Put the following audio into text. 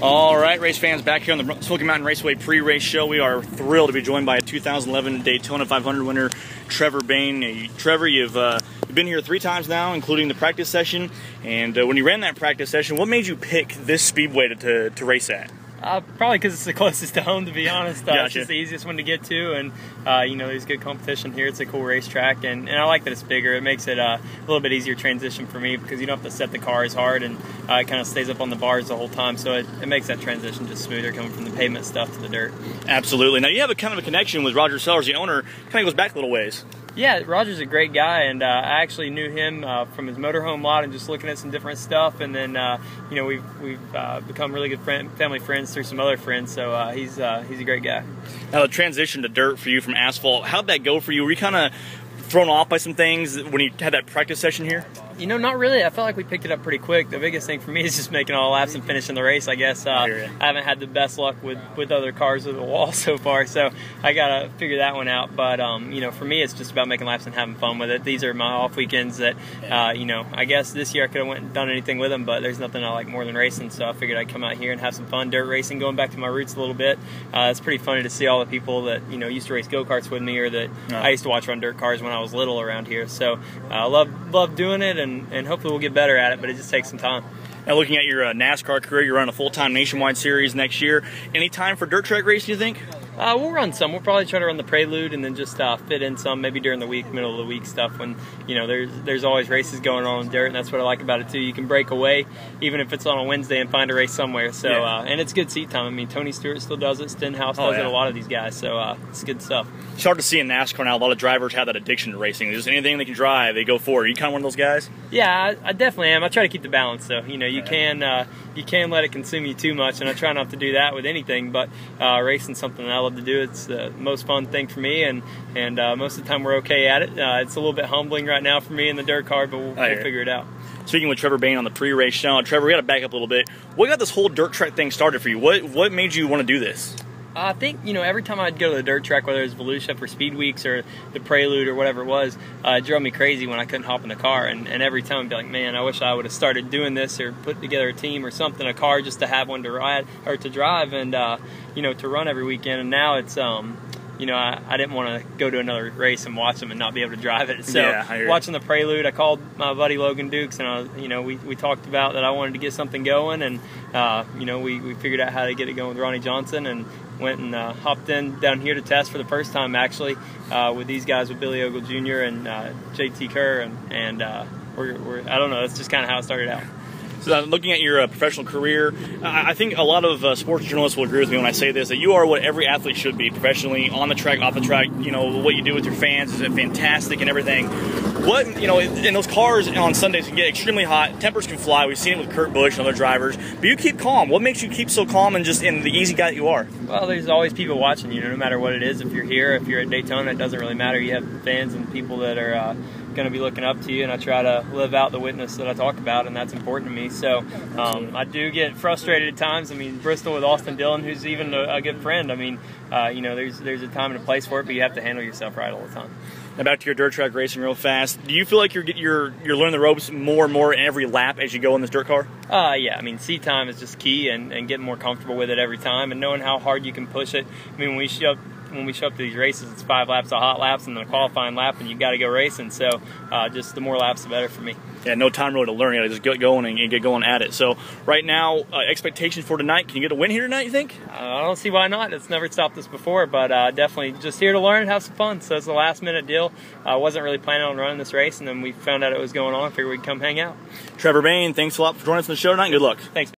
All right, race fans, back here on the Smoky Mountain Raceway pre-race show. We are thrilled to be joined by a 2011 Daytona 500 winner, Trevor Bayne. Trevor, you've been here 3 times now, including the practice session. And when you ran that practice session, what made you pick this speedway to race at? Probably because it's the closest to home, to be honest. Gotcha. It's just the easiest one to get to, and you know, there's good competition here. It's a cool racetrack, and I like that it's bigger. It makes it a little bit easier transition for me because you don't have to set the car as hard, and it kind of stays up on the bars the whole time, so it makes that transition just smoother coming from the pavement stuff to the dirt. Absolutely. Now, you have a kind of a connection with Roger Sellers, the owner. Kind of goes back a little ways. Yeah, Roger's a great guy, and I actually knew him from his motorhome lot and just looking at some different stuff. And then you know, we've become really good family friends through some other friends. So he's a great guy. Now, the transition to dirt for you from asphalt, how'd that go for you? Were you kind of thrown off by some things when you had that practice session here? You know, not really. I felt like we picked it up pretty quick. The biggest thing for me is just making all the laps and finishing the race, I guess. I haven't had the best luck with other cars with the wall so far, so I got to figure that one out. But, you know, for me, it's just about making laps and having fun with it. These are my off weekends that, you know, I guess this year I could have went and done anything with them, but there's nothing I like more than racing, so I figured I'd come out here and have some fun dirt racing, going back to my roots a little bit. It's pretty funny to see all the people that, you know, used to race go-karts with me, or that I used to watch run dirt cars when I was little around here. So I love doing it, and hopefully we'll get better at it, but it just takes some time. Now, looking at your NASCAR career, you're running a full-time nationwide series next year. Any time for dirt track racing, you think? We'll run some. We'll probably try to run the Prelude and then just fit in some maybe during the week, middle of the week stuff, when, you know, there's always races going on in dirt, and that's what I like about it too. You can break away even if it's on a Wednesday and find a race somewhere. So and it's good seat time. I mean, Tony Stewart still does it, Stenhouse does it, a lot of these guys. So it's good stuff. It's hard to see in NASCAR now. A lot of drivers have that addiction to racing. Just anything they can drive, they go for it. Are you kind of one of those guys? Yeah, I definitely am. I try to keep the balance, though. You know, you can let it consume you too much, and I try not to do that with anything. But racing's something that I love to do. It's the most fun thing for me, and most of the time we're okay at it. It's a little bit humbling right now for me in the dirt car, but we'll figure it out. Speaking with Trevor Bayne on the pre-race show, Trevor, we got to back up a little bit. What got this whole dirt track thing started for you? What made you want to do this? I think, you know, every time I'd go to the dirt track, whether it was Volusia for Speed Weeks or the Prelude or whatever it was, it drove me crazy when I couldn't hop in the car. And every time I'd be like, man, I wish I would have started doing this, or put together a team or something, a car just to have one to ride or to drive, and you know, to run every weekend. And now it's you know, I didn't want to go to another race and watch them and not be able to drive it. So watching the Prelude, I called my buddy Logan Dukes, and you know, we talked about that I wanted to get something going, and you know, we figured out how to get it going with Ronnie Johnson, and went and hopped in down here to test for the first time, actually, with these guys, with Billy Ogle Jr. and JT Kerr, and we're I don't know, that's just kind of how it started out. So looking at your professional career, I think a lot of sports journalists will agree with me when I say this, that you are what every athlete should be, professionally, on the track, off the track. You know, what you do with your fans is fantastic and everything. What, you know, in those cars on Sundays can get extremely hot, tempers can fly. We've seen it with Kurt Busch and other drivers, but you keep calm. What makes you keep so calm and just in the easy guy that you are? Well, there's always people watching you, no matter what it is. If you're here, if you're at Daytona, it doesn't really matter. You have fans and people that are going to be looking up to you, and I try to live out the witness that I talk about, and that's important to me. So I do get frustrated at times. I mean, Bristol with Austin Dillon, who's even a good friend. I mean, you know, there's a time and a place for it, but you have to handle yourself right all the time. Now back to your dirt track racing real fast. Do you feel like you're learning the ropes more and more in every lap as you go in this dirt car? Yeah, I mean, seat time is just key, and getting more comfortable with it every time, and knowing how hard you can push it. I mean, when we show up to these races, it's 5 laps of hot laps and then a qualifying lap, and you got to go racing. So just the more laps, the better for me. Yeah, no time really to learn. You got to just get going and get going at it. So right now, expectations for tonight. Can you get a win here tonight, you think? I don't see why not. It's never stopped us before, but definitely just here to learn and have some fun. So it's a last-minute deal. I wasn't really planning on running this race, and then we found out it was going on. I figured we'd come hang out. Trevor Bayne, thanks a lot for joining us on the show tonight. Good luck. Thanks.